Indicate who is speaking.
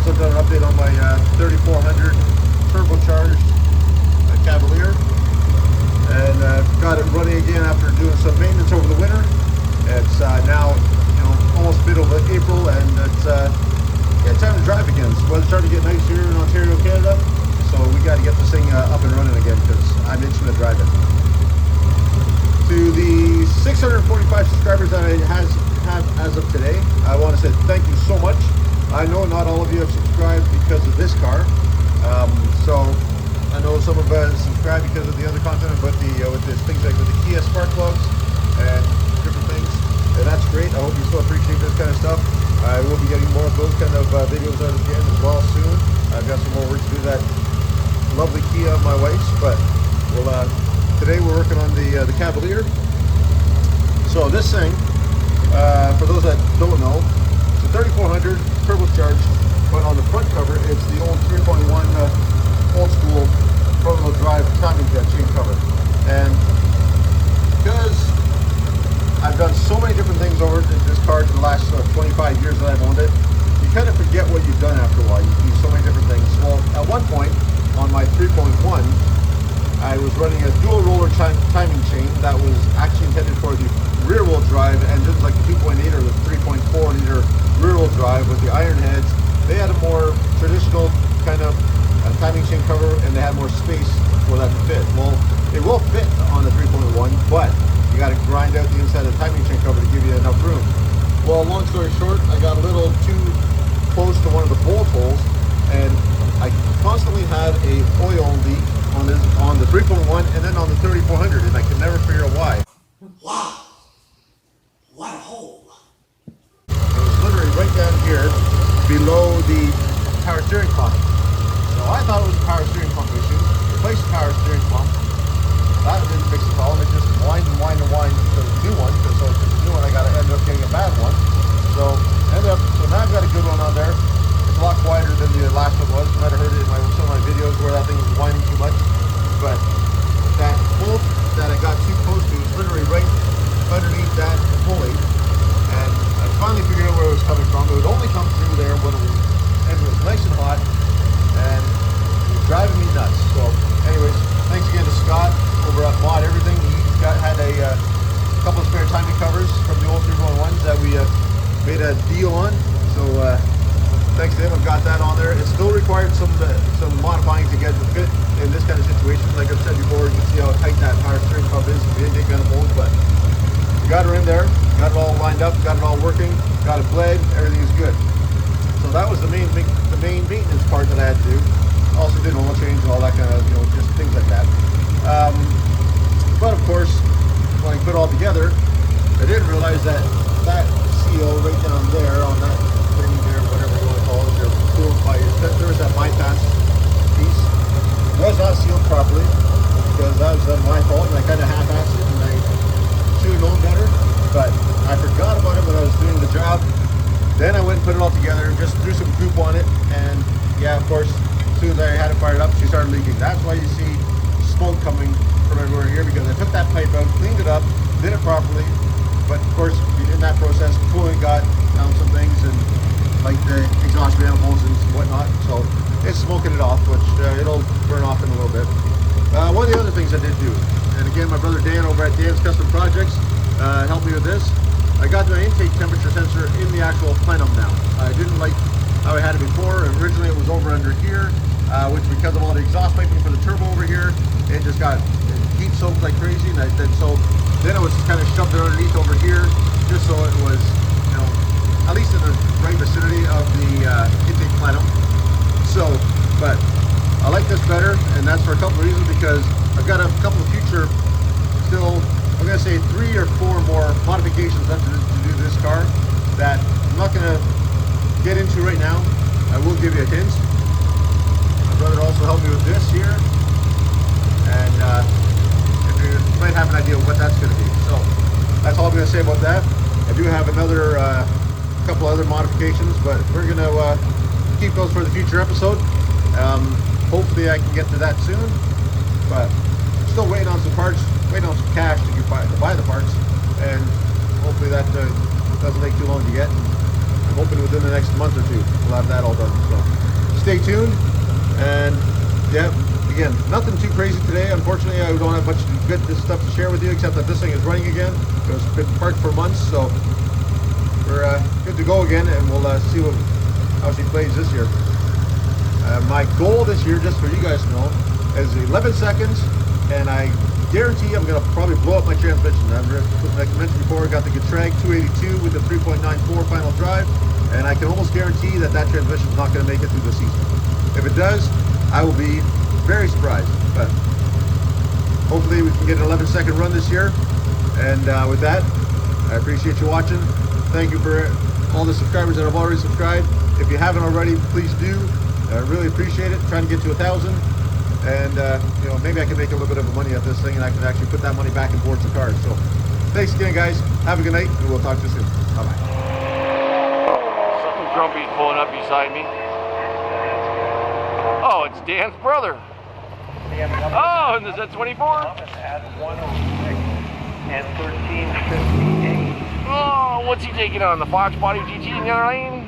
Speaker 1: also done an update on my 3400 turbocharged Cavalier, and got it running again after doing some maintenance over the winter. It's now almost middle of April, and it's time to drive again. So weather's starting to get nice here in Ontario, Canada, so we got to get this thing up and running again because I'm itching to drive it. To the 645 subscribers that I have as of today, I want to say thank you so much. I know not all of you have subscribed because of this car. So I know some of us subscribe because of the other content about with this things like with the Kia spark plugs and different things. And that's great. I hope you still appreciate this kind of stuff. I will be getting more of those kind of videos out again as well soon. I've got some more work to do that lovely Kia of my wife's, but today we're working on the Cavalier. So this thing, for those that don't know, it's a 3400 turbocharged, but on the front cover it's the old 3.1 old school front-wheel drive timing chain cover. And because I've done so many different things over this car in the last 25 years that I've owned it, you kind of forget what you've done after a while. You do so many different things. Well, at one point on my 3.1, I was running a dual roller timing chain that was actually intended for the rear wheel drive engines, like the 2.8 or the 3.4 liter rear wheel drive with the iron heads. They had a more traditional kind of timing chain cover, and they had more space for that to fit. Well, it will fit on the 3.1, but you got to grind out the inside of the timing chain cover to give you enough room. Well, long story short, I got a little too close to one of the bolt holes, and I constantly had a oil leak on the 3.1 and then on the 3400, and I could never figure out why.
Speaker 2: Wow, what a hole!
Speaker 1: It was literally right down here below the power steering pump. So I thought it was a power steering pump issue. Replaced the power steering pump. That didn't fix the problem. It just whined to the new one. So for the new one, I ended up getting a bad one. So now I've got a good one on there. It's a lot quieter than the last one was. You might have heard it in some of my videos where that thing was whining too much. But that bolt that I got too close to was literally right underneath that pulley, and I finally figured out where it was coming from. It would only come through there when it was nice and hot, and it was driving me nuts. So, anyways, thanks again to Scott over at Mod Everything. He had a couple of spare timing covers from the old 3.1s that we made a deal on. So thanks to him, I've got that on there. It still required some modifying to get it to fit in this kind of situation. Like I've said before, you can see how tight that power steering pump is. We didn't take gun holes, but we got her in there, got it all lined up, got it all working, got it bled, everything is good. So that was the main maintenance part that I had to do. Also did oil change and all that kind of, just things like that. But of course, when I put it all together, I didn't realize that seal right down there on that thing there, whatever you want to call it, your coolant pipe, there was that bypass piece. It was not sealed properly because that was my fault, and I kind of half-assed it, and I should have known better, but I forgot about it when I was doing the job. Then I went and put it all together, just threw some goop on it, and yeah, of course, as soon as I had it fired up, she started leaking. That's why you see smoke coming from everywhere here, because I took that pipe out, cleaned it up, did it properly, but of course, in that process, coolant got down some things, and like the exhaust manifolds and whatnot, so it's smoking it off, which it'll burn off in a little bit. One of the other things I did do, and again, my brother Dan over at Dan's Custom Projects helped me with this. I got the intake temperature sensor in the actual plenum now. I didn't like how I had it before. Originally it was over under here, which because of all the exhaust piping for the turbo over here, it just got heat soaked like crazy, and then it was kind of shoved it underneath over here, just so it was, at least in the right vicinity of the intake plenum. So, but I like this better, and that's for a couple of reasons, because I've got a couple of future, still, I'm going to say 3 or 4 more modifications left to do this car that I'm not going to get into right now. I will give you a hint. My brother also helped me with this here, and you might have an idea of what that's going to be. So that's all I'm going to say about that. I do have another couple other modifications, but we're going to keep those for the future episode. Hopefully I can get to that soon, but still waiting on some parts, waiting on some cash to buy the parts, and hopefully that doesn't take too long to get. hoping within the next month or two we'll have that all done. So stay tuned. And yeah, again, nothing too crazy today. Unfortunately, I don't have much good stuff to share with you, except that this thing is running again. It was been parked for months, so we're good to go again, and we'll see how she plays this year. My goal this year, just for you guys to know, is 11 seconds, and I guarantee I'm going to probably blow up my transmission. Like I mentioned before, I got the Getrag 282 with the 3.94 final drive, and I can almost guarantee that that transmission is not going to make it through the season. If it does, I will be very surprised, but hopefully we can get an 11-second run this year. And with that, I appreciate you watching. Thank you for all the subscribers that have already subscribed. If you haven't already, please do. I really appreciate it. Trying to get to 1,000, and you know, maybe I can make a little bit of money at this thing, and I can actually put that money back and towards the cars. So thanks again, guys. Have a good night, and we'll talk to you soon. Bye bye.
Speaker 3: Something grumpy's pulling up beside me. Oh, it's Dan's brother. Oh, and the Z24.
Speaker 2: At 106 and 1358.
Speaker 3: Oh, what's he taking on? The Fox Body GT in the other lane?